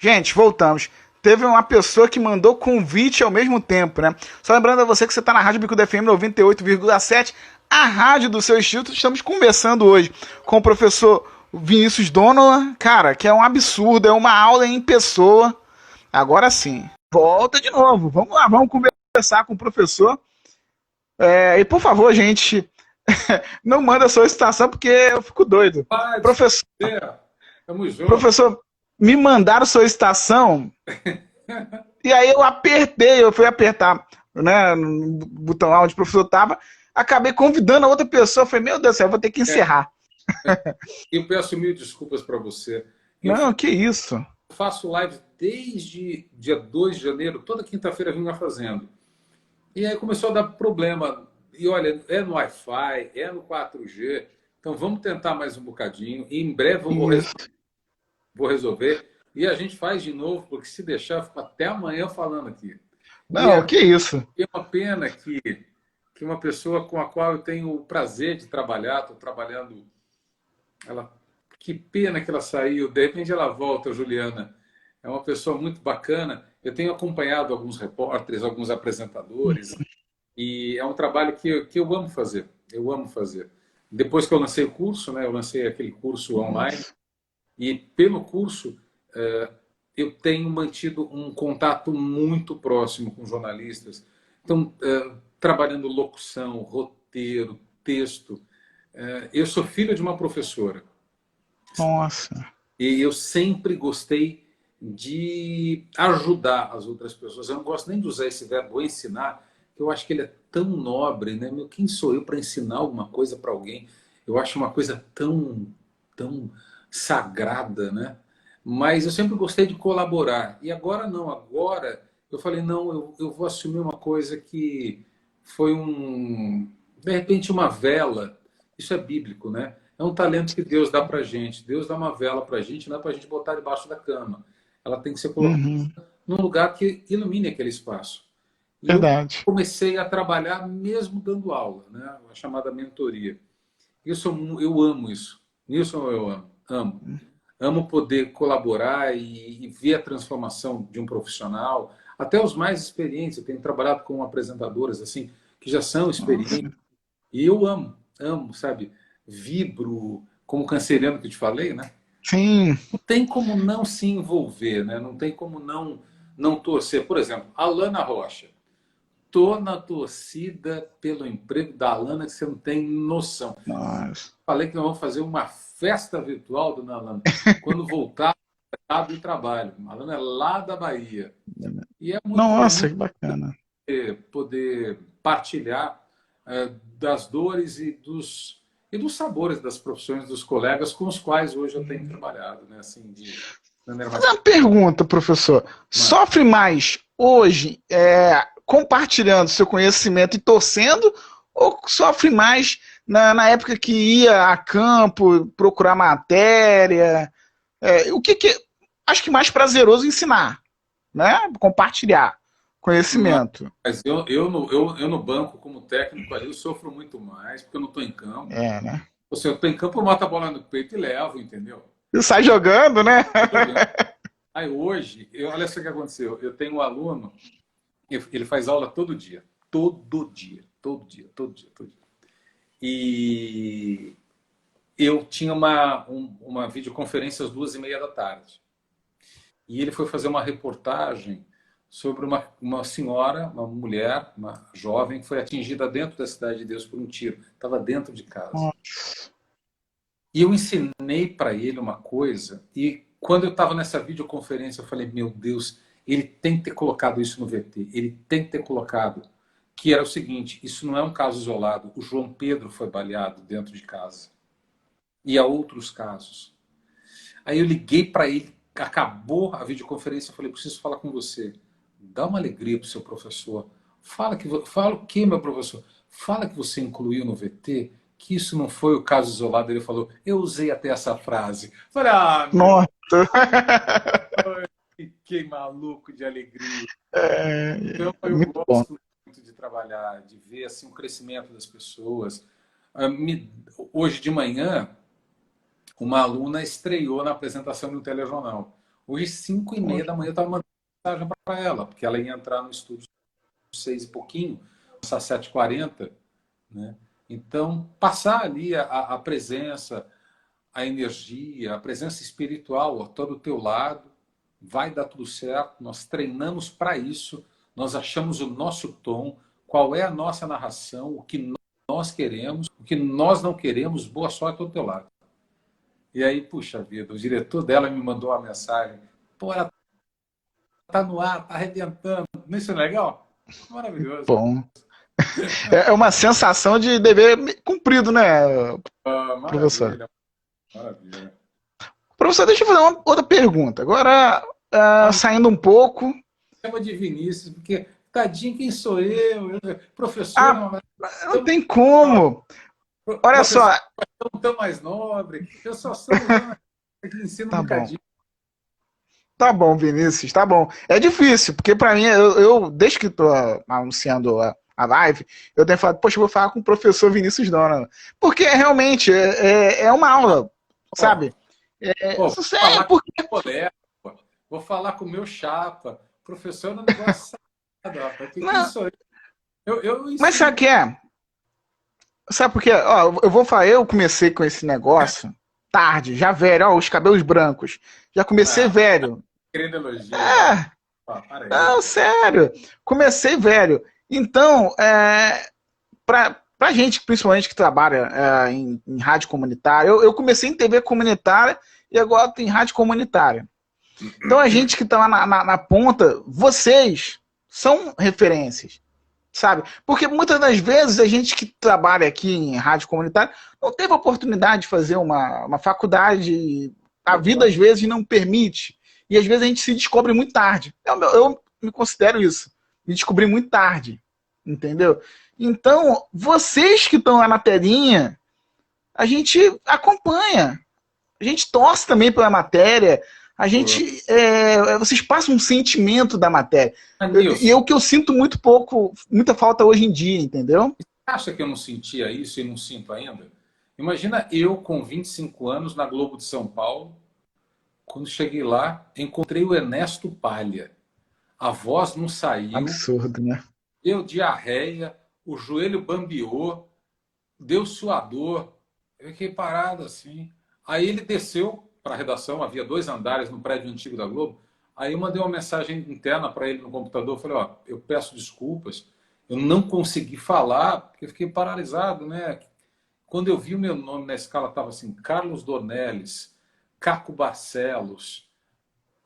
Gente, voltamos. Teve uma pessoa que mandou convite ao mesmo tempo, né? Só lembrando a você que você está na Rádio Bicuda FM 98,7, a rádio do seu estilo. Estamos conversando hoje com o professor Vinícius Donovan, cara, que é um absurdo, é uma aula em pessoa. Agora sim, volta de novo. Vamos lá, vamos conversar com o professor. E por favor, gente, não manda solicitação porque eu fico doido. Pode Professor, ser. Tamo junto. professor, me mandaram solicitação. E aí eu fui apertar, né, no botão lá onde o professor estava, acabei convidando a outra pessoa, falei, meu Deus do céu, eu vou ter que encerrar. Eu peço mil desculpas para você. Eu Não, que isso? faço live desde dia 2 de janeiro, toda quinta-feira vinha fazendo. E aí começou a dar problema. E olha, é no Wi-Fi, é no 4G. Então vamos tentar mais um bocadinho. E em breve eu Isso. vou resolver. E a gente faz de novo, porque se deixar, eu fico até amanhã falando aqui. E Não, que isso? é uma pena que uma pessoa com a qual eu tenho o prazer de trabalhar, estou trabalhando, ela, que pena que ela saiu, de repente ela volta, Juliana. É uma pessoa muito bacana. Eu tenho acompanhado alguns repórteres, alguns apresentadores, e é um trabalho que eu amo fazer. Eu amo fazer. Depois que eu lancei o curso, né, eu lancei aquele curso online, e pelo curso eu tenho mantido um contato muito próximo com jornalistas. Então, trabalhando locução, roteiro, texto. Eu sou filho de uma professora. Nossa. E eu sempre gostei de ajudar as outras pessoas. Eu não gosto nem de usar esse verbo ensinar, que eu acho que ele é tão nobre, né? Meu, quem sou eu para ensinar alguma coisa para alguém? Eu acho uma coisa tão sagrada, né? Mas eu sempre gostei de colaborar. E agora não, agora eu falei, não, eu vou assumir uma coisa que foi de repente, uma vela. Isso é bíblico, né? É um talento que Deus dá para gente. Deus dá uma vela para a gente, não é para a gente botar debaixo da cama. Ela tem que ser colocada Uhum. num lugar que ilumine aquele espaço. E eu Verdade. comecei a trabalhar mesmo dando aula, né? A chamada mentoria. Eu amo isso. Isso eu amo. Amo poder colaborar e ver a transformação de um profissional, até os mais experientes. Eu tenho trabalhado com apresentadoras assim que já são Nossa. experientes e eu amo, sabe? Vibro, como canceriano que eu te falei, né? Sim. Não tem como não se envolver, né? Não tem como não torcer. Por exemplo, Alana Rocha. Tô na torcida pelo emprego da Alana que você não tem noção. Nossa. Falei que nós vamos fazer uma festa virtual, dona Alana, quando voltar do trabalho. A Alana é lá da Bahia. E é Nossa, muito que bacana. poder partilhar das dores e dos sabores das profissões dos colegas com os quais hoje eu tenho trabalhado, né? Assim, de maneira mais Uma pergunta, professor. profissional. Sofre mais hoje compartilhando seu conhecimento e torcendo, ou sofre mais na época que ia a campo procurar matéria? Acho que mais prazeroso ensinar, né? Compartilhar conhecimento. Mas eu no banco, como técnico ali, eu sofro muito mais, porque eu não estou em campo. Né? Ou seja, eu estou em campo, eu mato a bola no peito e levo, entendeu? E sai jogando, né? Tô jogando. Aí hoje, olha só o que aconteceu. Eu tenho um aluno, ele faz aula todo dia. Todo dia. Todo dia, todo dia, todo dia. E eu tinha uma videoconferência às 2:30 da tarde. E ele foi fazer uma reportagem sobre uma senhora, uma mulher, uma jovem, que foi atingida dentro da Cidade de Deus por um tiro. Estava dentro de casa. E eu ensinei para ele uma coisa, e quando eu estava nessa videoconferência, eu falei, meu Deus, ele tem que ter colocado isso no VT, ele tem que ter colocado, que era o seguinte, isso não é um caso isolado, o João Pedro foi baleado dentro de casa. E há outros casos. Aí eu liguei para ele, acabou a videoconferência, eu falei, preciso falar com você. Dá uma alegria para o seu professor. Fala o que, meu professor? Fala que você incluiu no VT, que isso não foi o caso isolado. Ele falou, eu usei até essa frase. Falei, meu, Nossa. fiquei maluco de alegria. É, Então é eu muito bom. gosto muito de trabalhar, de ver assim, o crescimento das pessoas. Hoje de manhã, uma aluna estreou na apresentação do telejornal. Hoje, 5h30 da manhã, eu estava mandando mensagem para ela, porque ela ia entrar no estúdio 6 e pouquinho, às 7h40, né? Então, passar ali a presença, a energia, a presença espiritual a todo o teu lado, vai dar tudo certo. Nós treinamos para isso, nós achamos o nosso tom, qual é a nossa narração, o que nós queremos, o que nós não queremos, boa sorte ao teu lado. E aí, puxa vida, o diretor dela me mandou uma mensagem, pô, ela tá no ar, tá arrebentando, não é isso legal? Maravilhoso. Bom. É uma sensação de dever cumprido, né, professor? Maravilha, maravilha. Professor, deixa eu fazer uma outra pergunta. Agora, saindo um pouco. Chama de Vinícius, porque tadinho, quem sou eu? Professor, Ah, não tem como. Olha professor só. não tão mais nobre, eu só sou um que ensino um Tá bom. bocadinho. Tá bom, Vinícius, tá bom. É difícil, porque pra mim, desde que tô anunciando a live, eu tenho falado, poxa, eu vou falar com o professor Vinícius Dona. Porque realmente é uma aula, sabe? Vou falar com o colega, vou falar com o meu chapa. Professor não gosta de nada, quem sou eu? Eu Mas sabe ensino. o que é? Sabe por quê? Ó, eu vou falar, eu comecei com esse negócio tarde, já velho, ó, os cabelos brancos. Já comecei Não, velho. querendo elogio, vai. É, Para aí. não, sério. Comecei velho. Então, pra gente, principalmente que trabalha em rádio comunitária, eu comecei em TV comunitária e agora estou em rádio comunitária. Então, a gente que está lá na ponta, vocês são referências, sabe? Porque muitas das vezes a gente que trabalha aqui em rádio comunitária não teve a oportunidade de fazer uma faculdade, a vida às vezes não permite, e às vezes a gente se descobre muito tarde. Eu me considero isso, me descobri muito tarde, entendeu? Então, vocês que estão lá na telinha, a gente acompanha, a gente torce também pela matéria, a gente, vocês passam um sentimento da matéria. E é o que eu sinto muito pouco, muita falta hoje em dia, entendeu? Acha que eu não sentia isso e não sinto ainda? Imagina eu com 25 anos na Globo de São Paulo, quando cheguei lá, encontrei o Ernesto Palha. A voz não saiu, Absurdo, né? deu diarreia, o joelho bambeou, deu suador. Eu fiquei parado assim. Aí ele desceu para a redação, havia 2 andares no prédio antigo da Globo. Aí eu mandei uma mensagem interna para ele no computador. Falei, ó, eu peço desculpas, eu não consegui falar, porque eu fiquei paralisado, né? Quando eu vi o meu nome na escala, estava assim, Carlos Dornelles, Caco Barcelos,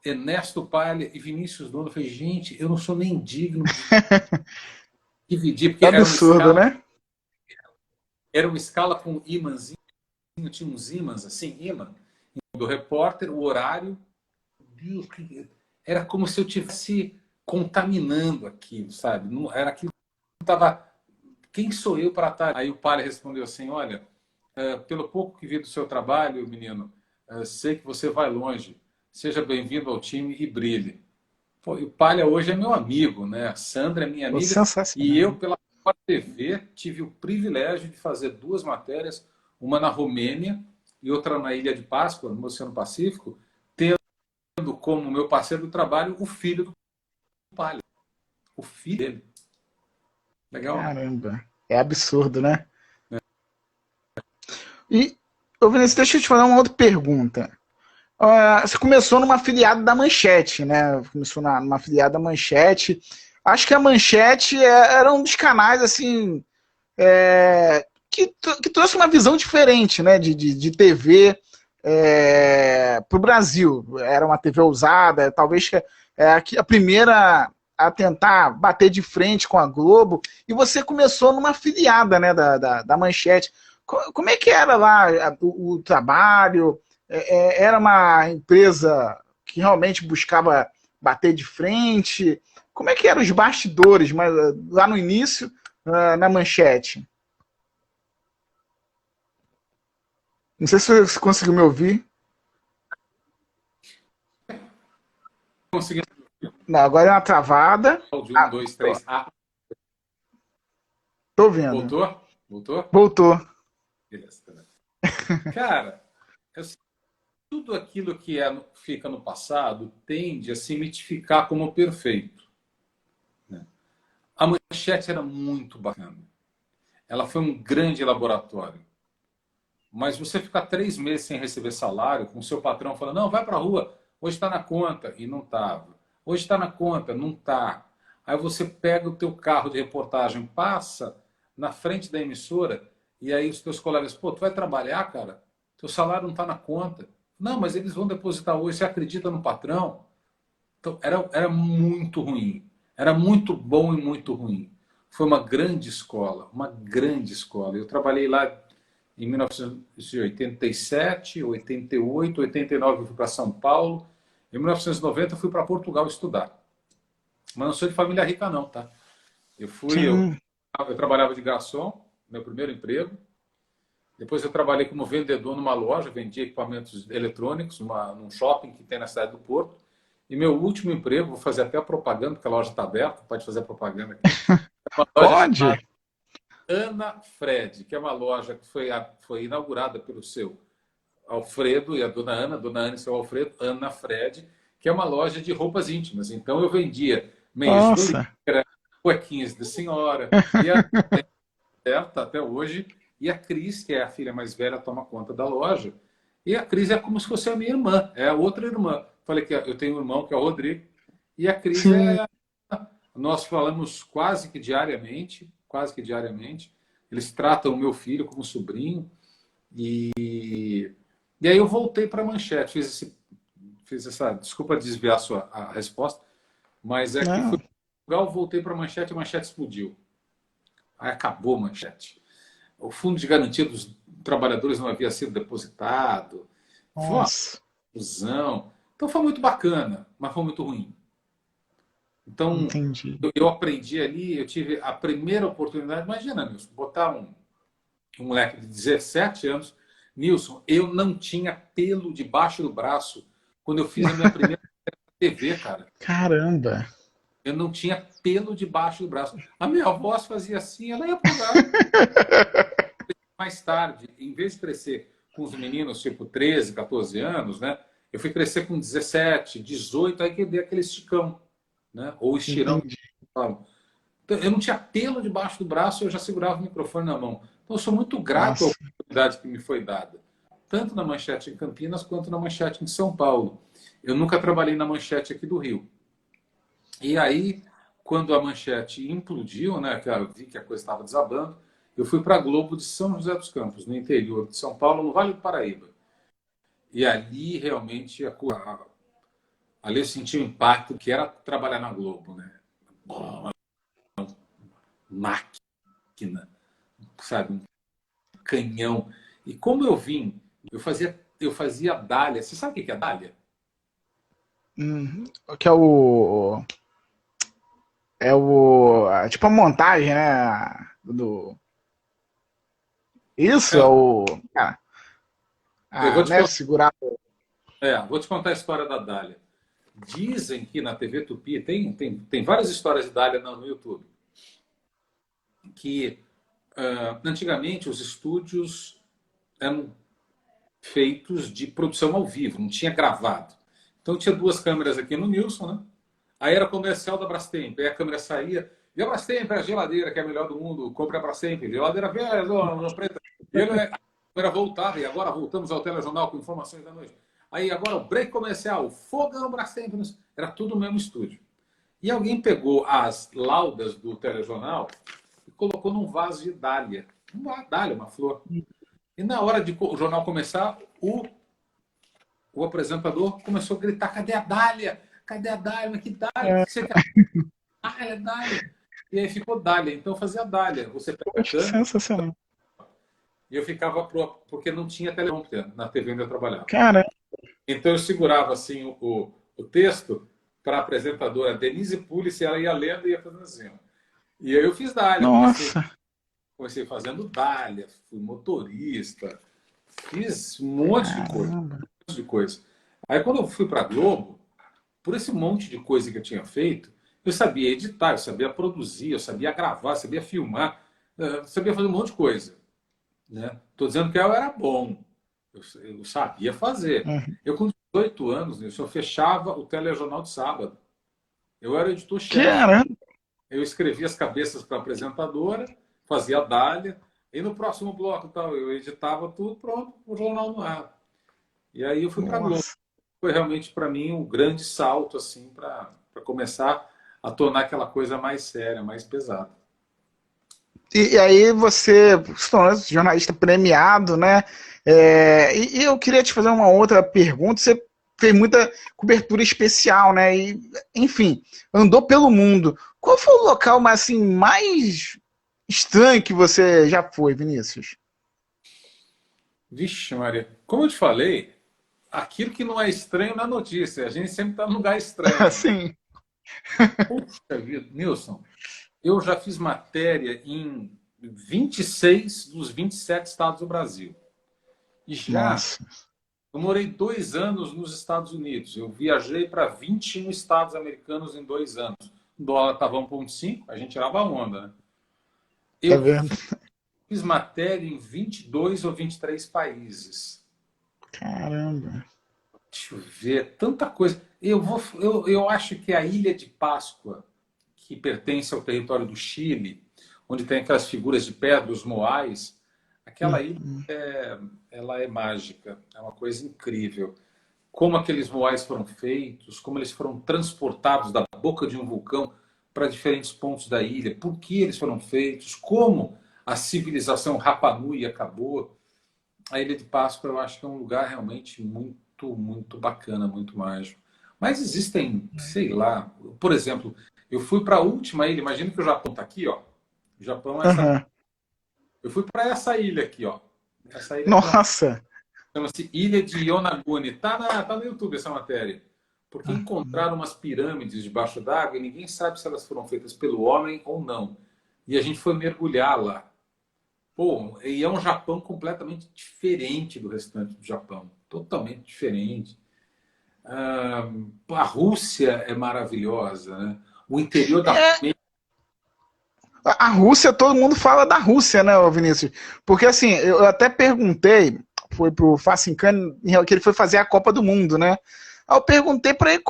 Ernesto Palha e Vinícius Dono. Eu falei, gente, eu não sou nem digno de dividir, porque Absurdo, né? era uma escala com ímãs, tinha uns ímãs assim, ímã, do repórter, o horário. Deus, era como se eu estivesse contaminando aquilo, sabe? Não, era aquilo que estava. Quem sou eu para estar? Aí o Palha respondeu assim: olha, pelo pouco que vi do seu trabalho, menino, sei que você vai longe. Seja bem-vindo ao time e brilhe. Pô, e o Palha hoje é meu amigo, né? A Sandra é minha Pô, amiga. E eu, sensacional. pela Sport TV, tive o privilégio de fazer 2 matérias, uma na Romênia e outra na Ilha de Páscoa, no Oceano Pacífico, tendo como meu parceiro do trabalho o filho do Palha. O filho dele. Legal? Caramba. É absurdo, né? E, ô Vinícius, deixa eu te fazer uma outra pergunta. Você começou numa afiliada da Manchete, né? Começou numa afiliada da Manchete. Acho que a Manchete era um dos canais, assim, que trouxe uma visão diferente, né? De TV para o Brasil. Era uma TV ousada, talvez a primeira a tentar bater de frente com a Globo. E você começou numa afiliada, né? Da Manchete. Como é que era lá o trabalho? Era uma empresa que realmente buscava bater de frente? Como é que eram os bastidores, mas lá no início, na Manchete? Não sei se você conseguiu me ouvir. Consegui Não, agora é uma travada. de 1, 2, 3. Ah, Tô vendo. voltou? Voltou? Voltou. Beleza. Cara, eu tudo aquilo que fica no passado tende a se mitificar como perfeito, né? A Manchete era muito bacana. Ela foi um grande laboratório. Mas você ficar 3 meses sem receber salário, com o seu patrão falando, não, vai para a rua, hoje está na conta, e não estava. Hoje está na conta, não está. Aí você pega o teu carro de reportagem, passa na frente da emissora, e aí os teus colegas, pô, tu vai trabalhar, cara? Teu salário não está na conta. Não, mas eles vão depositar hoje, você acredita no patrão? Então, era muito ruim. Era muito bom e muito ruim. Foi uma grande escola, uma grande escola. Eu trabalhei lá em 1987, 88, 89 eu fui para São Paulo. Em 1990 eu fui para Portugal estudar. Mas não sou de família rica não, tá? Sim. Eu trabalhava de garçom, meu primeiro emprego. Depois eu trabalhei como vendedor numa loja, vendia equipamentos eletrônicos num shopping que tem na cidade do Porto. E meu último emprego, vou fazer até a propaganda, porque a loja está aberta, pode fazer a propaganda aqui. É uma loja chamada Pode? Ana Fred, que é uma loja que foi inaugurada pelo seu Alfredo e a dona Ana e seu Alfredo, Ana Fred, que é uma loja de roupas íntimas. Então eu vendia meias do Nossa. Líder, cuequinhas de senhora, e aberta até hoje. E a Cris, que é a filha mais velha, toma conta da loja. E a Cris é como se fosse a minha irmã, é a outra irmã. Falei que eu tenho um irmão que é o Rodrigo, e a Cris Sim. é. Nós falamos quase que diariamente, quase que diariamente. Eles tratam o meu filho como sobrinho. E aí eu voltei para a Manchete, fiz essa. Desculpa desviar a resposta, mas é que Não. foi legal, voltei para a Manchete explodiu. Aí acabou a Manchete. O fundo de garantia dos trabalhadores não havia sido depositado. Foi uma Nossa. confusão. Então foi muito bacana, mas foi muito ruim. Então Entendi. eu aprendi ali, eu tive a primeira oportunidade. Imagina, Nilson, botar um moleque de 17 anos. Nilson, eu não tinha pelo debaixo do braço quando eu fiz a minha primeira TV, cara. Caramba. Eu não tinha pelo debaixo do braço. A minha voz fazia assim, ela ia pro lugar. Mais tarde, em vez de crescer com os meninos tipo 13, 14 anos, né? Eu fui crescer com 17, 18, aí que dei aquele esticão, né? Ou estirão. Entendi. Então, eu não tinha pelo debaixo do braço, eu já segurava o microfone na mão. Então, eu sou muito grato à Nossa. oportunidade que me foi dada, tanto na Manchete em Campinas quanto na Manchete em São Paulo. Eu nunca trabalhei na Manchete aqui do Rio. E aí, quando a Manchete implodiu, né, que eu vi que a coisa estava desabando, eu fui para a Globo de São José dos Campos, no interior de São Paulo, no Vale do Paraíba. E ali realmente ali eu senti o impacto que era trabalhar na Globo, né? Máquina, sabe, um canhão. E como eu vim, eu fazia dália. Você sabe o que é dália? Uhum. Que é o. É o. Tipo a montagem, né? Do. Isso é É, o. eu vou te Né? contar, Segurar. vou te contar a história da dália. Dizem que na TV Tupi tem várias histórias de dália no YouTube. Que antigamente os estúdios eram feitos de produção ao vivo, não tinha gravado. Então tinha duas câmeras aqui no Nilson, né? Aí era comercial da Brastemp, aí a câmera saía, e a Brastemp é a geladeira que é a melhor do mundo, compre a Brastemp, geladeira verde, preta. E a câmera voltava, e agora voltamos ao telejornal com informações da noite. Aí agora o break comercial, fogão Brastemp, era tudo no mesmo estúdio. E alguém pegou as laudas do telejornal e colocou num vaso de dália. Uma dália, uma flor. E na hora de o jornal começar, o apresentador começou a gritar: cadê a dália? Cadê a dália? Mas que dália? O que você quer? Dália, dália. E aí ficou dália. Então eu fazia dália. Você pega a Poxa, câmera sensacional. e eu ficava porque não tinha teleprompter na TV onde eu trabalhava. Cara, Então eu segurava assim o texto para a apresentadora Denise Pulice, ela ia lendo e ia fazendo assim. E aí eu fiz dália. nossa. Comecei fazendo dália, fui motorista, fiz um monte de coisa. Caramba. Um monte de coisa. Aí quando eu fui para a Globo, por esse monte de coisa que eu tinha feito, eu sabia editar, eu sabia produzir, eu sabia gravar, eu sabia filmar, eu sabia fazer um monte de coisa. Né? Estou dizendo que eu era bom. Eu sabia fazer. Uhum. Eu, com 18 anos, eu fechava o telejornal de sábado. Eu era editor-chefe. Caramba, Eu escrevia as cabeças para a apresentadora, fazia a dália, e no próximo bloco tal, eu editava tudo, pronto, o jornal no ar. E aí eu fui para a Globo. nossa. Foi realmente para mim um grande salto assim para começar a tornar aquela coisa mais séria, mais pesada. E aí você se tornou jornalista premiado, né? E eu queria te fazer uma outra pergunta. Você fez muita cobertura especial, né? E, enfim, andou pelo mundo. Qual foi o local mais, assim, mais estranho que você já foi, Vinícius? Vixe, Maria, como eu te falei, aquilo que não é estranho na notícia, a gente sempre está num lugar estranho, né? Assim, Puxa vida, Nilson, eu já fiz matéria em 26 dos 27 estados do Brasil. E já nossa, eu morei 2 anos nos Estados Unidos. Eu viajei para 21 estados americanos em 2 anos. O dólar estava 1,5, a gente tirava onda, né? tá Eu vendo? fiz matéria em 22 ou 23 países. Caramba. Deixa eu ver, tanta coisa. Eu acho que a Ilha de Páscoa, que pertence ao território do Chile, onde tem aquelas figuras de pedra, os moais, aquela ilha ela é mágica, é uma coisa incrível. Como aqueles moais foram feitos, como eles foram transportados da boca de um vulcão para diferentes pontos da ilha, por que eles foram feitos, como a civilização Rapa Nui acabou. A Ilha de Páscoa eu acho que é um lugar realmente muito, muito bacana, muito mágico. Mas existem, sei lá, por exemplo, eu fui para a última ilha, imagina que o Japão está aqui, ó. O Japão é essa. Aham. Eu fui para essa ilha aqui, ó. Essa ilha aqui é uma... Nossa. chama-se Ilha de Yonaguni. Tá no YouTube essa matéria. Porque encontraram umas pirâmides debaixo d'água e ninguém sabe se elas foram feitas pelo homem ou não. E a gente foi mergulhar lá. Pô, e é um Japão completamente diferente do restante do Japão. Totalmente diferente. A Rússia é maravilhosa, né? O interior da É, a Rússia, todo mundo fala da Rússia, né, Vinícius? Porque assim, eu até perguntei, foi pro Facincani, que ele foi fazer a Copa do Mundo, né? Aí eu perguntei pra ele,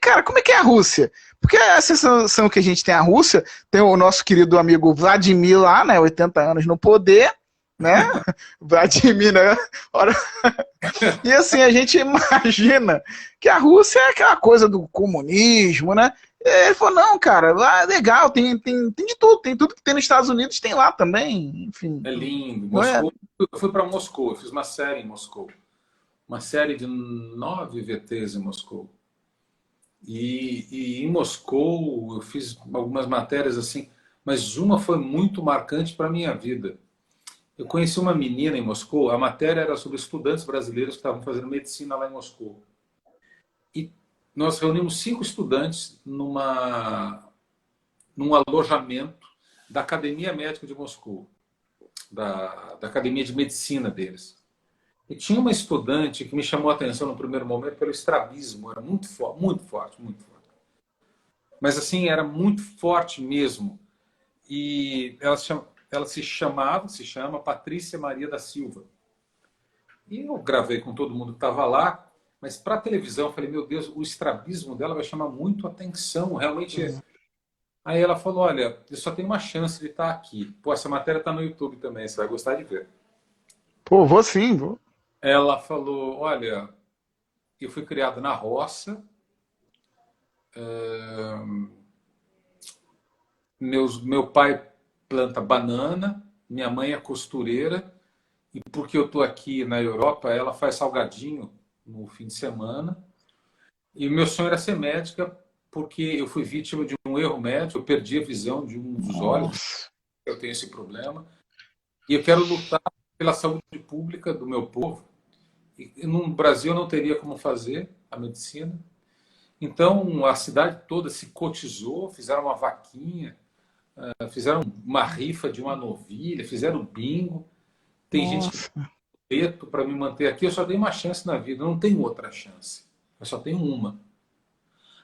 cara, como é que é a Rússia? Porque a sensação que a gente tem a Rússia, tem o nosso querido amigo Vladimir lá, né, 80 anos no poder, né? Vladimir, né? Ora, e assim, a gente imagina que a Rússia é aquela coisa do comunismo, né? Ele falou, não, cara, lá é legal, tem de tudo, tem tudo que tem nos Estados Unidos, tem lá também, enfim. é lindo. Não é? Moscou, eu fui para Moscou, eu fiz uma série em Moscou. Uma série de 9 VTs em Moscou. E em Moscou eu fiz algumas matérias assim, mas uma foi muito marcante para a minha vida. Eu conheci uma menina em Moscou, a matéria era sobre estudantes brasileiros que estavam fazendo medicina lá em Moscou. E nós reunimos 5 estudantes num alojamento da Academia Médica de Moscou, da Academia de Medicina deles. E tinha uma estudante que me chamou a atenção no primeiro momento pelo estrabismo, era muito forte, muito forte, muito forte. Mas assim, era muito forte mesmo. E ela se chama Patrícia Maria da Silva. E eu gravei com todo mundo que estava lá, mas para a televisão eu falei, meu Deus, o estrabismo dela vai chamar muito atenção, realmente. Aí ela falou, olha, eu só tenho uma chance de estar aqui. Pô, essa matéria está no YouTube também, você vai gostar de ver. Pô, vou sim, vou. Ela falou, olha, eu fui criado na roça, meu pai planta banana, minha mãe é costureira, e porque eu estou aqui na Europa, ela faz salgadinho no fim de semana. E o meu sonho era ser médica, porque eu fui vítima de um erro médico, eu perdi a visão de um dos olhos, Nossa. eu tenho esse problema, e eu quero lutar pela saúde pública do meu povo. E no Brasil eu não teria como fazer a medicina. Então a cidade toda se cotizou, fizeram uma vaquinha, fizeram uma rifa de uma novilha, fizeram bingo. Tem gente que Nossa. preto para me manter aqui. Eu só tenho uma chance na vida, eu não tenho outra chance. Eu só tenho uma.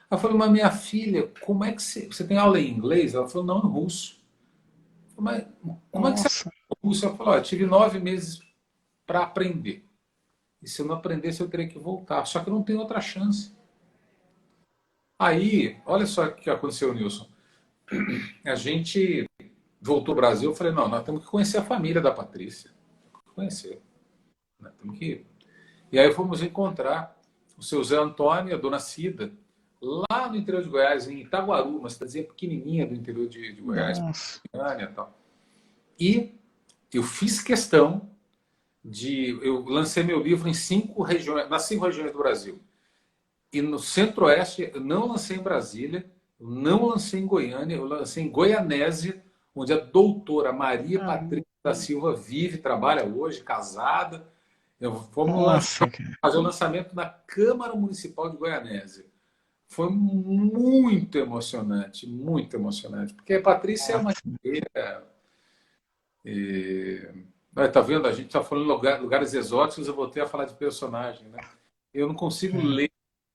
Aí eu falei, mas minha filha, como é que você tem aula em inglês? Ela falou, não, em russo. Eu falei, mas como é que você Nossa. aprende russo? Eu falei, eu tive 9 meses para aprender. E se eu não aprendesse, eu teria que voltar. Só que eu não tenho outra chance. Aí, olha só o que aconteceu, Nilson. A gente voltou ao Brasil, eu falei, não, nós temos que conhecer a família da Patrícia. Temos que conhecer. Né? Temos que ir. E aí fomos encontrar o seu Zé Antônio e a dona Cida, lá no interior de Goiás, em Itaguaru, uma cidadezinha pequenininha do interior de Goiás, Nossa. e tal. E eu fiz questão de... Eu lancei meu livro em 5 regiões, nas 5 regiões do Brasil. E no Centro-Oeste, eu não lancei em Brasília, eu não lancei em Goiânia, eu lancei em Goianésia, onde a doutora Maria Patrícia da Silva vive, trabalha hoje, casada. Fomos Nossa, cara. fazer o lançamento na Câmara Municipal de Goianésia. Foi muito emocionante, porque a Patrícia é uma guerreira. Tá vendo? A gente está falando de lugares exóticos, eu voltei a falar de personagem, né? Eu não consigo ler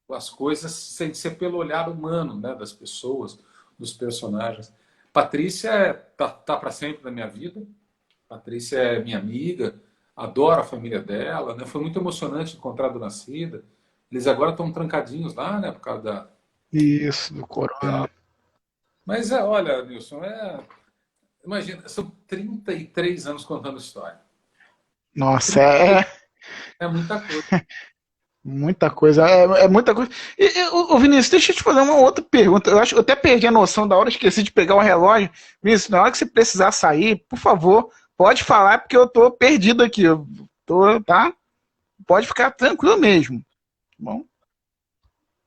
as coisas sem ser pelo olhar humano, né, das pessoas, dos personagens. Patrícia tá para sempre na minha vida. Patrícia é minha amiga, adoro a família dela, né? Foi muito emocionante encontrar a Dona Cida. Eles agora estão trancadinhos lá, né, por causa da... Isso, do corona. Mas olha, Nilson, imagina, são 33 anos contando história. Nossa, é É muita coisa. muita coisa, é muita coisa. Ô, Vinícius, deixa eu te fazer uma outra pergunta. Eu acho que eu até perdi a noção da hora, esqueci de pegar o relógio. Vinícius, na hora que você precisar sair, por favor, pode falar, porque eu tô perdido aqui. Eu tô, tá? Pode ficar tranquilo mesmo. Tá bom?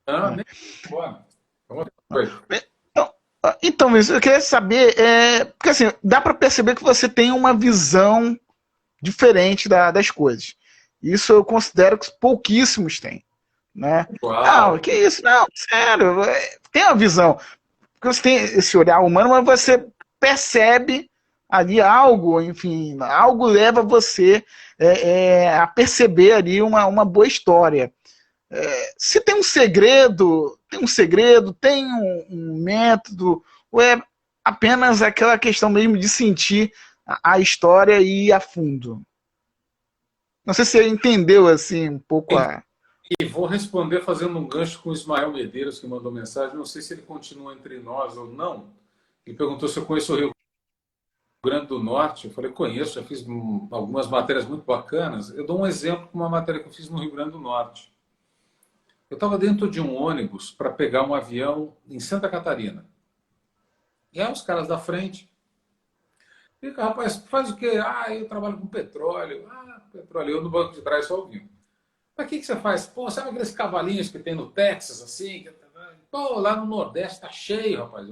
Não, É. nem embora. Outra coisa. Então, Vinícius, eu queria saber, porque assim, dá para perceber que você tem uma visão diferente das coisas. Isso eu considero que pouquíssimos têm. Né? Não, Uau! que isso, não, sério, tem uma visão. Porque você tem esse olhar humano, mas você percebe ali algo, enfim, algo leva você a perceber ali uma boa história. Se tem um segredo, tem um método, ou é apenas aquela questão mesmo de sentir a história e ir a fundo? Não sei se você entendeu assim um pouco a. E vou responder fazendo um gancho com o Ismael Medeiros, que mandou mensagem. Não sei se ele continua entre nós ou não. Ele perguntou se eu conheço o Rio Grande do Norte. Eu falei, conheço, já fiz algumas matérias muito bacanas. Eu dou um exemplo com uma matéria que eu fiz no Rio Grande do Norte. Eu estava dentro de um ônibus para pegar um avião em Santa Catarina. E aí os caras da frente. Fica, rapaz, faz o quê? Ah, eu trabalho com petróleo. Ah, petróleo. Eu no banco de trás só ouvindo. Mas o que você faz? Pô, sabe aqueles cavalinhos que tem no Texas, assim? Pô, lá no Nordeste tá cheio, rapaz.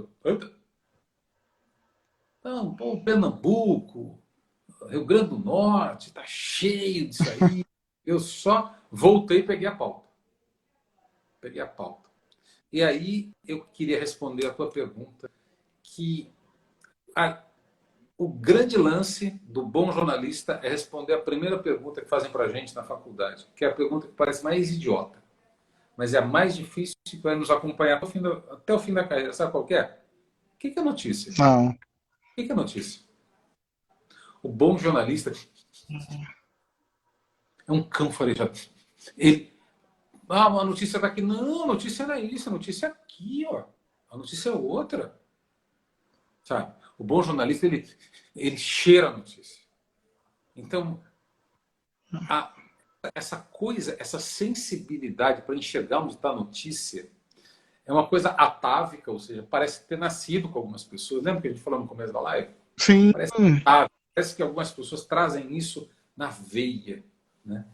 Não, pô, Pernambuco, Rio Grande do Norte, tá cheio disso aí. Eu só voltei e peguei a pauta. Peguei a pauta. E aí eu queria responder a tua pergunta, que o grande lance do bom jornalista é responder a primeira pergunta que fazem pra gente na faculdade, que é a pergunta que parece mais idiota, mas é a mais difícil que vai nos acompanhar até o fim da carreira. Sabe qual que é? O que é notícia? Não. O que é notícia? O bom jornalista é um cão farejado. Uma notícia daqui. Não, a notícia não é isso, a notícia é aqui, ó. A notícia é outra. Sabe? O bom jornalista, ele cheira a notícia. Então, essa coisa, essa sensibilidade para enxergar onde está a notícia é uma coisa atávica, ou seja, parece ter nascido com algumas pessoas. Lembra que a gente falou no começo da live? Sim. Parece que algumas pessoas trazem isso na veia, né?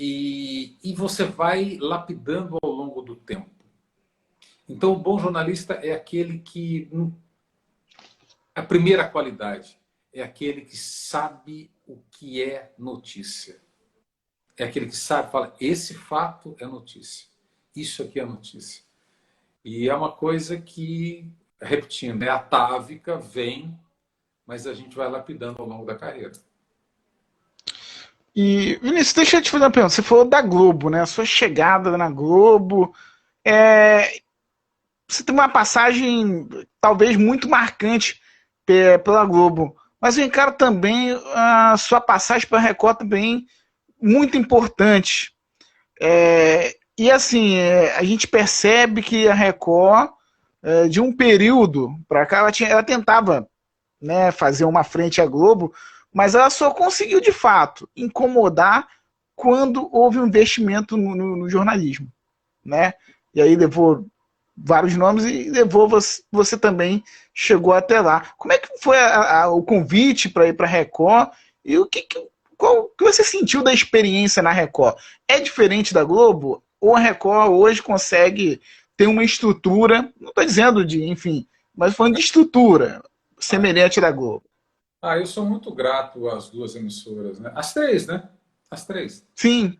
E você vai lapidando ao longo do tempo. Então, o bom jornalista é aquele que... A primeira qualidade é aquele que sabe o que é notícia. É aquele que sabe, fala, esse fato é notícia. Isso aqui é notícia. E é uma coisa que, repetindo, é atávica, vem, mas a gente vai lapidando ao longo da carreira. E, Vinícius, deixa eu te fazer uma pergunta. Você falou da Globo, né? A sua chegada na Globo. Você tem uma passagem talvez muito marcante pela Globo. Mas eu encaro também a sua passagem pela Record também muito importantes. E assim, a gente percebe que a Record, de um período para cá, ela tentava, né, fazer uma frente à Globo, mas ela só conseguiu de fato incomodar quando houve um investimento no jornalismo, né? E aí levou vários nomes e levou você também chegou até lá. Como é que foi o convite para ir para a Record e qual que você sentiu da experiência na Record? É diferente da Globo? Ou a Record hoje consegue ter uma estrutura, não estou dizendo de, enfim, mas falando de estrutura, semelhante da Globo? Eu sou muito grato às duas emissoras, né? As três, né? As três. Sim.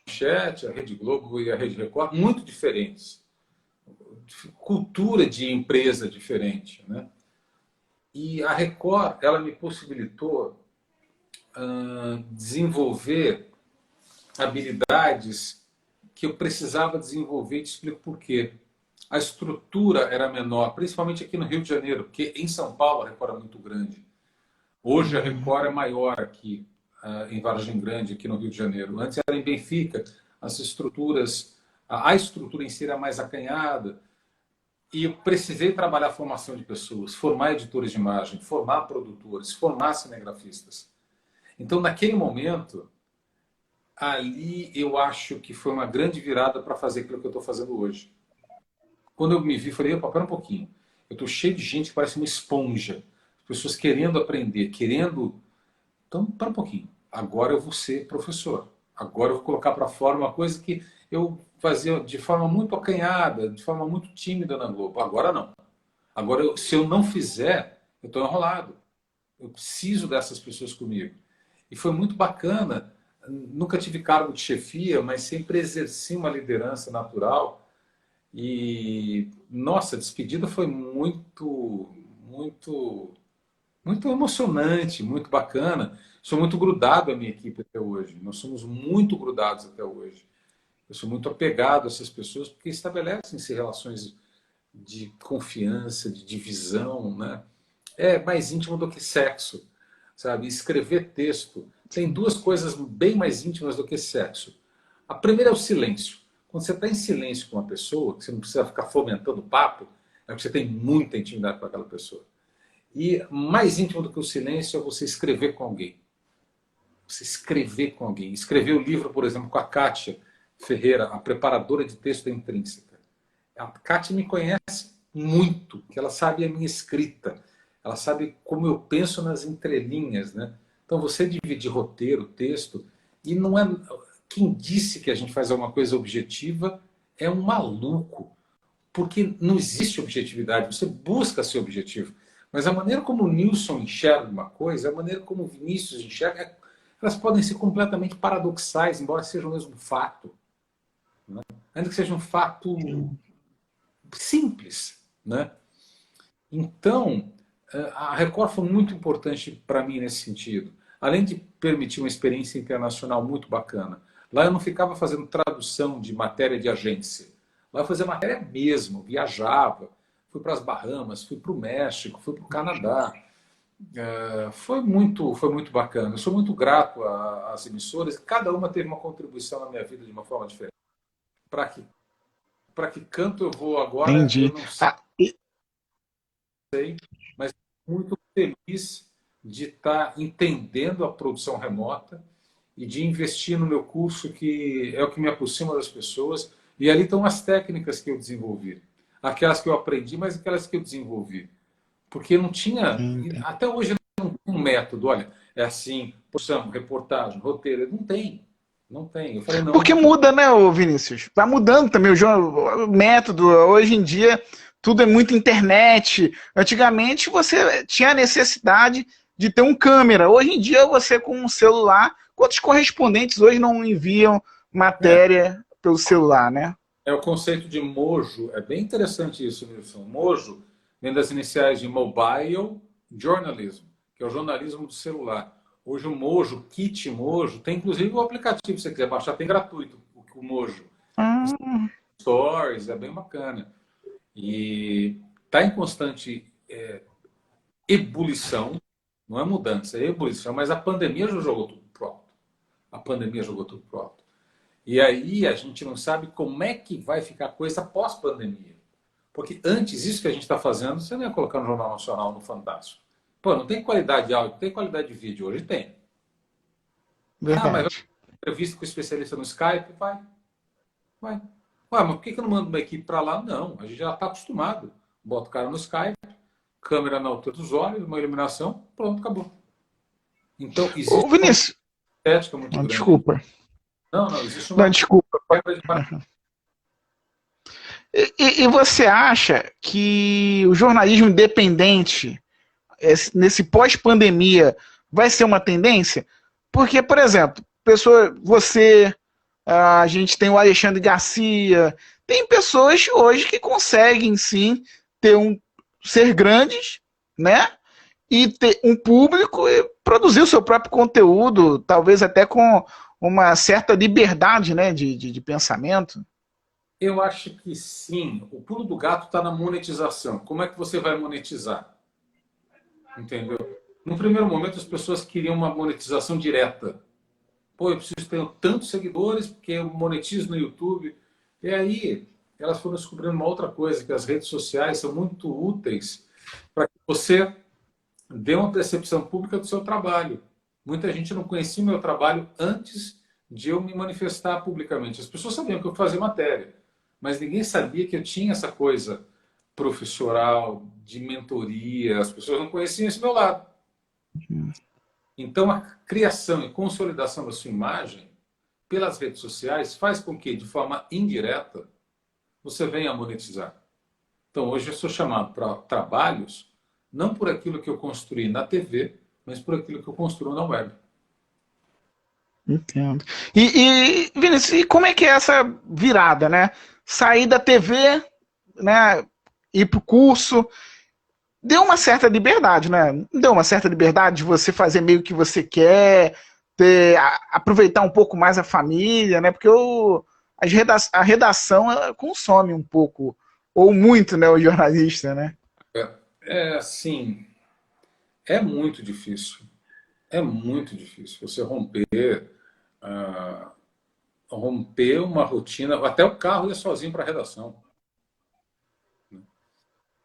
A Manchete, a Rede Globo e a Rede Record, muito diferentes. Cultura de empresa diferente, né? E a Record, ela me possibilitou desenvolver habilidades que eu precisava desenvolver, e te explico por quê. A estrutura era menor, principalmente aqui no Rio de Janeiro, porque em São Paulo a Record é muito grande. Hoje a Record é maior aqui, em Vargem Grande, aqui no Rio de Janeiro. Antes era em Benfica, as estruturas, a estrutura em si era mais acanhada, e eu precisei trabalhar a formação de pessoas, formar editores de imagem, formar produtores, formar cinegrafistas. Então, naquele momento, ali eu acho que foi uma grande virada para fazer aquilo que eu estou fazendo hoje. Quando eu me vi, falei, opa, pera um pouquinho. Eu estou cheio de gente que parece uma esponja. Pessoas querendo aprender, querendo... Então, pera um pouquinho. Agora eu vou ser professor. Agora eu vou colocar para fora uma coisa que eu fazia de forma muito acanhada, de forma muito tímida na Globo. Agora não. Agora, se eu não fizer, eu estou enrolado. Eu preciso dessas pessoas comigo. E foi muito bacana. Nunca tive cargo de chefia, mas sempre exerci uma liderança natural. E, nossa, a despedida foi muito, muito, muito emocionante, muito bacana. Sou muito grudado à minha equipe até hoje. Nós somos muito grudados até hoje. Eu sou muito apegado a essas pessoas porque estabelecem-se relações de confiança, de divisão, né? É mais íntimo do que sexo, sabe? Escrever texto tem duas coisas bem mais íntimas do que sexo. A primeira é o silêncio. Quando você está em silêncio com uma pessoa, que você não precisa ficar fomentando papo, é que você tem muita intimidade com aquela pessoa. E mais íntimo do que o silêncio é você escrever com alguém. Você escrever com alguém. Escrever o livro, por exemplo, com a Kátia Ferreira, a preparadora de texto da Intrínseca. A Kátia me conhece muito, que ela sabe a minha escrita. Ela sabe como eu penso nas entrelinhas, né? Então, você dividir roteiro, texto, e não é... Quem disse que a gente faz alguma coisa objetiva é um maluco. Porque não existe objetividade, você busca ser objetivo. Mas a maneira como o Nilson enxerga uma coisa, a maneira como o Vinícius enxerga, elas podem ser completamente paradoxais, embora seja o mesmo fato. Né? Ainda que seja um fato simples. Né? Então, a Record foi muito importante para mim nesse sentido. Além de permitir uma experiência internacional muito bacana. Lá eu não ficava fazendo tradução de matéria de agência. Lá eu fazia matéria mesmo, viajava. Fui para as Bahamas, fui para o México, fui para o Canadá. Foi muito bacana. Eu sou muito grato às emissoras. Cada uma teve uma contribuição na minha vida de uma forma diferente. Para que canto eu vou agora, eu Entendi. não sei, mas muito feliz de estar entendendo a produção remota e de investir no meu curso, que é o que me aproxima das pessoas. E ali estão as técnicas que eu desenvolvi. Aquelas que eu aprendi, mas aquelas que eu desenvolvi. Porque não tinha, até hoje não tem um método, olha, é assim, produção, reportagem, roteiro, não tem. Não tem. Eu falei, não. Porque muda, né, ô Vinícius? Vai mudando também o método. Hoje em dia, tudo é muito internet. Antigamente, você tinha a necessidade de ter um câmera. Hoje em dia, você com um celular. Quantos correspondentes hoje não enviam matéria pelo celular, né? É o conceito de mojo. É bem interessante isso, Nilson. Mojo vem das iniciais de Mobile Journalism, que é o jornalismo do celular. Hoje o Mojo, Kit Mojo, tem inclusive o aplicativo, se você quiser baixar, tem gratuito o Mojo. Stories, é bem bacana. E está em constante ebulição, não é mudança, é ebulição, mas a pandemia já jogou tudo pro alto. A pandemia jogou tudo pro alto. E aí a gente não sabe como é que vai ficar a coisa pós-pandemia. Porque antes, isso que a gente está fazendo, você não ia colocar no Jornal Nacional, no Fantástico. Pô, não tem qualidade de áudio, não tem qualidade de vídeo. Hoje tem. Ah, mas vai Verdade. ter entrevista com o especialista no Skype? Vai. Vai. Ué, mas por que não manda uma equipe para lá? Não, a gente já está acostumado. Bota o cara no Skype, câmera na altura dos olhos, uma iluminação, pronto, acabou. Então, Ô, existe uma Vinícius, estética muito grande aí. desculpa. Não, existe Não, uma desculpa. quebra de paradigma. E você acha que o jornalismo independente, nesse pós-pandemia, vai ser uma tendência? Porque, por exemplo, você, a gente tem o Alexandre Garcia, tem pessoas hoje que conseguem sim ser grandes, né? E ter um público e produzir o seu próprio conteúdo, talvez até com uma certa liberdade, né, de pensamento. Eu acho que sim. O pulo do gato está na monetização. Como é que você vai monetizar? Entendeu? No primeiro momento, as pessoas queriam uma monetização direta. Pô, eu preciso ter tantos seguidores porque eu monetizo no YouTube. E aí, elas foram descobrindo uma outra coisa, que as redes sociais são muito úteis para que você dê uma percepção pública do seu trabalho. Muita gente não conhecia o meu trabalho antes de eu me manifestar publicamente. As pessoas sabiam que eu fazia matéria, mas ninguém sabia que eu tinha essa coisa profissional, de mentoria. As pessoas não conheciam esse meu lado. Então, a criação e consolidação da sua imagem pelas redes sociais faz com que, de forma indireta, você venha a monetizar. Então, hoje eu sou chamado para trabalhos não por aquilo que eu construí na TV, mas por aquilo que eu construo na web. Entendo. Vinícius, e como é que é essa virada, né? Sair da TV, né? Ir pro curso, deu uma certa liberdade, né? Deu uma certa liberdade de você fazer meio que você quer, aproveitar um pouco mais a família, né? Porque a redação ela consome um pouco, ou muito, né? O jornalista, né? Assim, é muito difícil. É muito difícil você romper uma rotina. Até o carro ia sozinho para a redação.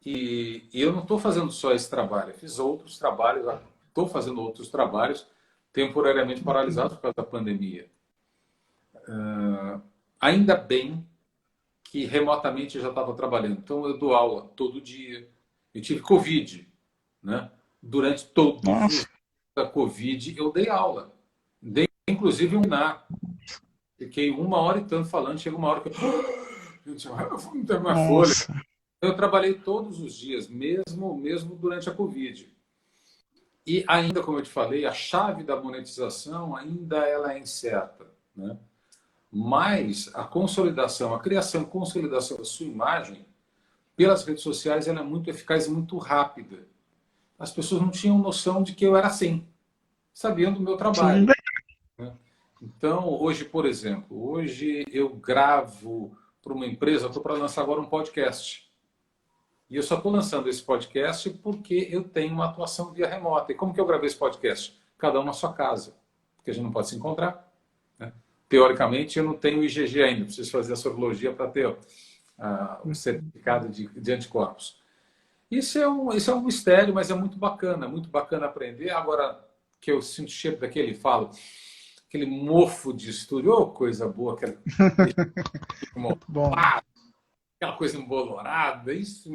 E eu não estou fazendo só esse trabalho. Eu fiz outros trabalhos, estou fazendo outros trabalhos temporariamente paralisados por causa da pandemia. Ainda bem que remotamente eu já estava trabalhando. Então eu dou aula todo dia. Eu tive Covid, né? Durante todos os da Covid eu dei aula. Dei inclusive um webinar. Fiquei 1 hora e tanto falando, chega uma hora que gente, eu vou me ter minha folha. Eu trabalhei todos os dias, mesmo durante a Covid. E ainda, como eu te falei, a chave da monetização ainda ela é incerta, né? Mas a consolidação, a criação e consolidação da sua imagem pelas redes sociais ela é muito eficaz e muito rápida. As pessoas não tinham noção de que eu era assim, sabiam do meu trabalho. Né? Então, hoje, por exemplo, hoje eu gravo para uma empresa, estou para lançar agora um podcast. E eu só estou lançando esse podcast porque eu tenho uma atuação via remota. E como que eu gravei esse podcast? Cada um na sua casa, porque a gente não pode se encontrar. Né? Teoricamente, eu não tenho IgG ainda, preciso fazer a sorologia para ter o certificado de anticorpos. Isso é um mistério, mas é muito bacana aprender. Agora que eu sinto o cheiro daquele, aquele mofo de estúdio, oh, coisa boa, Bom. Aquela coisa embolorada, isso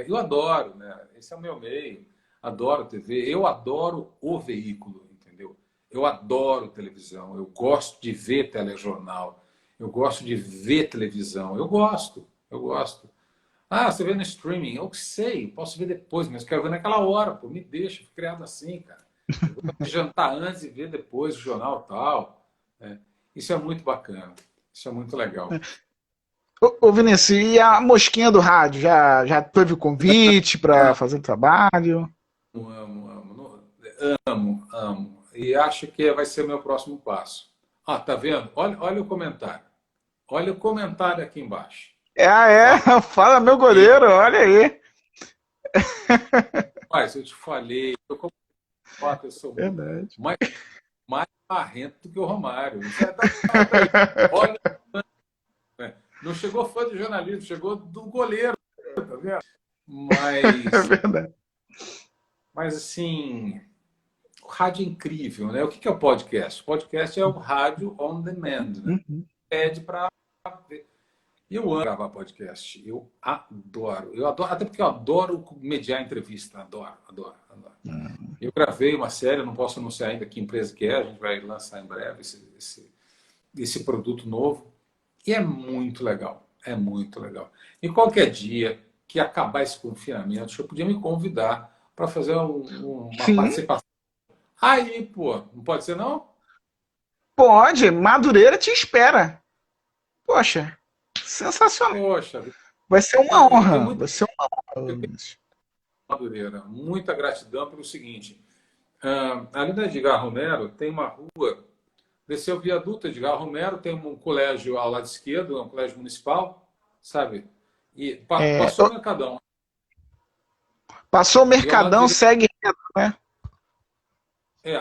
eu adoro, né? Esse é o meu meio, adoro TV, eu adoro o veículo, entendeu? Eu adoro televisão, eu gosto de ver telejornal, eu gosto de ver televisão, eu gosto. Ah, você vê no streaming, eu sei, posso ver depois, mas quero ver naquela hora, pô, me deixa, fui criado assim, cara. Eu gosto de jantar antes e ver depois o jornal e tal. Né? Isso é muito bacana, isso é muito legal. Ô Vinícius, e a mosquinha do rádio? Já teve convite para fazer o trabalho? Amo. E acho que vai ser o meu próximo passo. Ah, tá vendo? Olha o comentário. Olha o comentário aqui embaixo. Fala meu goleiro, olha aí. Mas eu te falei, eu sou verdade. mais marrento do que o Romário. Olha, não chegou fã do jornalismo, chegou do goleiro, tá vendo? É verdade. Mas assim, o rádio é incrível, né? O que é o podcast? O podcast é o rádio on demand, né? Uhum. Pede para ver. E eu amo gravar podcast. Eu adoro. Eu adoro, até porque eu adoro mediar entrevista. Adoro, adoro, adoro. Eu gravei uma série, não posso anunciar ainda que empresa que é, a gente vai lançar em breve esse produto novo. E é muito legal. É muito legal. E qualquer dia que acabar esse confinamento, você podia me convidar para fazer uma Sim, participação. Aí, pô, não pode ser não? pode. Madureira te espera. Poxa, sensacional. Poxa, Vai ser uma eu tenho honra. muita Vai ser uma honra, Vinícius. Madureira, muita gratidão pelo seguinte. Ali na Edgar Romero tem uma rua, desceu o viaduto Edgar Romero, tem um colégio ao lado esquerdo, um colégio municipal, sabe? E É, passou o Mercadão. passou o E ao lado Mercadão, direito, segue reto, né?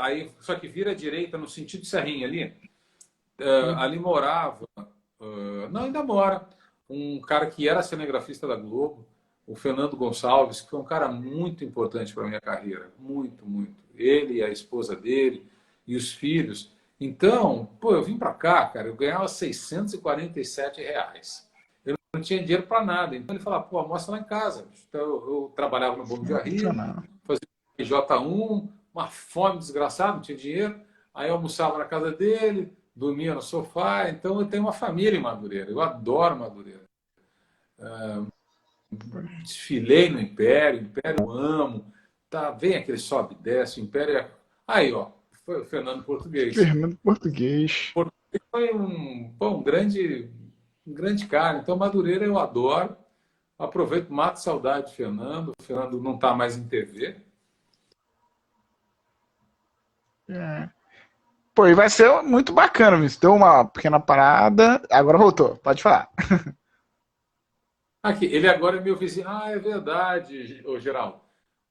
aí, só que vira à direita no sentido Serrinha ali. Ali morava, não, ainda mora, um cara que era cinegrafista da Globo, o Fernando Gonçalves, que foi um cara muito importante para a minha carreira. Muito, muito. Ele, a esposa dele e os filhos. Então, pô, eu vim para cá, cara, eu ganhava R$ 647. Eu não tinha dinheiro para nada. Então ele falava, pô, almoça lá em casa. Então eu trabalhava no Bom Dia Rio, Sensacional. fazia J1, uma fome desgraçada, não tinha dinheiro. Aí eu almoçava na casa dele, dormia no sofá. Então eu tenho uma família em Madureira. Eu adoro Madureira. Desfilei no Império, Império eu amo. Tá, vem aquele sobe e desce, o Império é... Aí, ó, foi o Fernando Português. Fernando Português. Português foi um grande cara. Então, Madureira eu adoro. Aproveito, mato saudade do Fernando. O Fernando não está mais em TV. É. Pô, e vai ser muito bacana, Vinícius. Deu uma pequena parada, agora voltou. Pode falar. Aqui, ele agora é meu vizinho. Ah, é verdade, o Geraldo.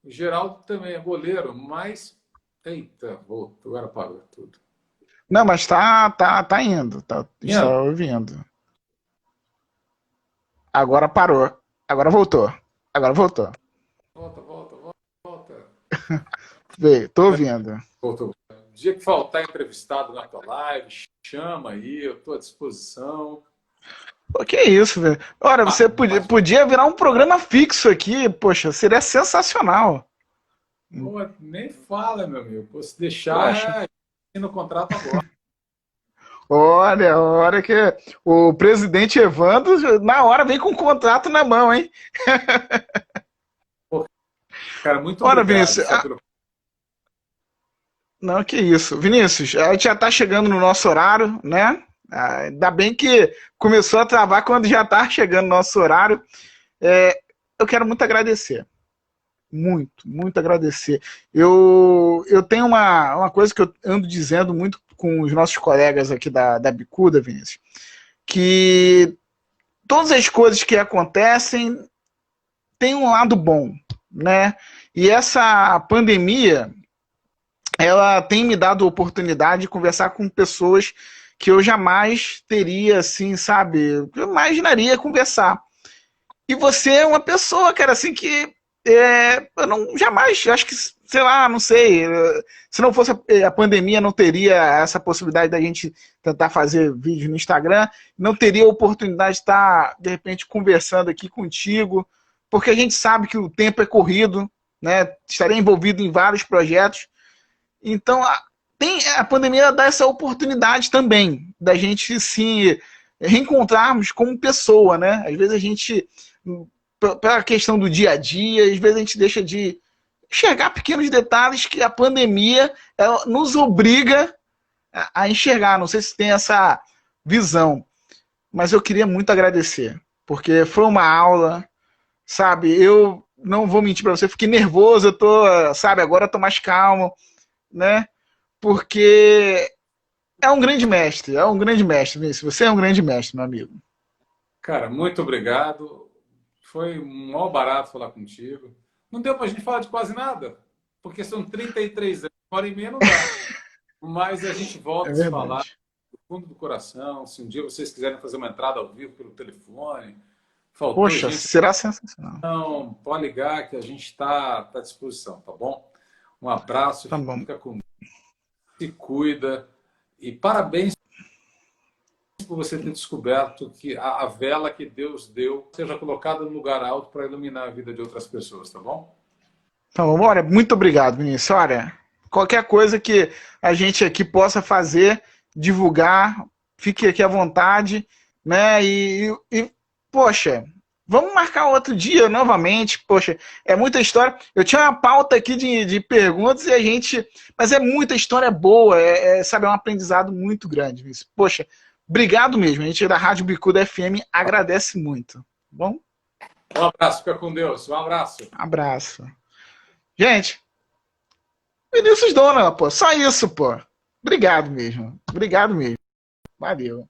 O Geraldo também é goleiro, mas. Eita, voltou, agora parou tudo. Não, mas tá indo. Está Ian, ouvindo. Agora parou. Agora voltou. Agora voltou. volta, volta, volta, volta. Veio, tô ouvindo. Voltou. O dia que faltar entrevistado na tua live, chama aí, eu estou à disposição. Pô, que isso, velho. Ora, você Bate, podia virar um programa fixo aqui. Poxa, seria sensacional. pô, nem fala, meu amigo. Pô, se Poxa. deixar, no contrato agora. Olha que o presidente Evandro, na hora, vem com o contrato na mão, hein? Pô, cara, muito Ora, obrigado. Vinícius, não, que isso. Vinícius, a gente já tá chegando no nosso horário, né? Ainda bem que começou a travar quando já tá chegando no nosso horário. Eu quero muito agradecer. Muito, muito agradecer. Eu tenho uma coisa que eu ando dizendo muito com os nossos colegas aqui da Bicuda, Vinícius, que todas as coisas que acontecem têm um lado bom, né? E essa pandemia, ela tem me dado a oportunidade de conversar com pessoas que eu jamais teria, assim, sabe? Eu imaginaria conversar. E você é uma pessoa, cara, assim, que eu não jamais, acho que, sei lá, não sei, se não fosse a pandemia, não teria essa possibilidade da gente tentar fazer vídeo no Instagram, não teria a oportunidade de estar, de repente, conversando aqui contigo, porque a gente sabe que o tempo é corrido, né? Estarei envolvido em vários projetos, então a pandemia dá essa oportunidade também da gente se reencontrarmos como pessoa, né? Às vezes a gente para a questão do dia a dia, às vezes a gente deixa de enxergar pequenos detalhes que a pandemia ela nos obriga a enxergar. Não sei se tem essa visão, mas eu queria muito agradecer, porque foi uma aula, sabe? Eu não vou mentir para você, fiquei nervoso, eu tô, sabe, agora eu tô mais calmo, né? Porque é um grande mestre, Vinícius. Você é um grande mestre, meu amigo. Cara, muito obrigado. Foi um maior barato falar contigo. Não deu pra gente falar de quase nada, porque são 33 anos, uma hora e meia não dá. Mas a gente É volta a se falar verdade. do fundo do coração. Se um dia vocês quiserem fazer uma entrada ao vivo pelo telefone, faltou Poxa, gente, será sensacional. não, pode ligar que a gente está à disposição, tá bom? Um abraço, Tá bom. fica com se cuida e parabéns por você ter descoberto que a vela que Deus deu seja colocada no lugar alto para iluminar a vida de outras pessoas, tá bom? Tá bom, olha, muito obrigado, Vinícius. Olha, qualquer coisa que a gente aqui possa fazer, divulgar, fique aqui à vontade, né? Poxa, vamos marcar outro dia novamente. Poxa, é muita história. Eu tinha uma pauta aqui de perguntas e a gente. Mas é muita história boa, sabe, é um aprendizado muito grande, Vinícius. Poxa, obrigado mesmo. A gente da Rádio Bicuda FM agradece muito. Tá bom? Um abraço, fica com Deus. Um abraço. Abraço. Gente, Vinícius Dona, pô. Só isso, pô. Obrigado mesmo. Obrigado mesmo. Valeu.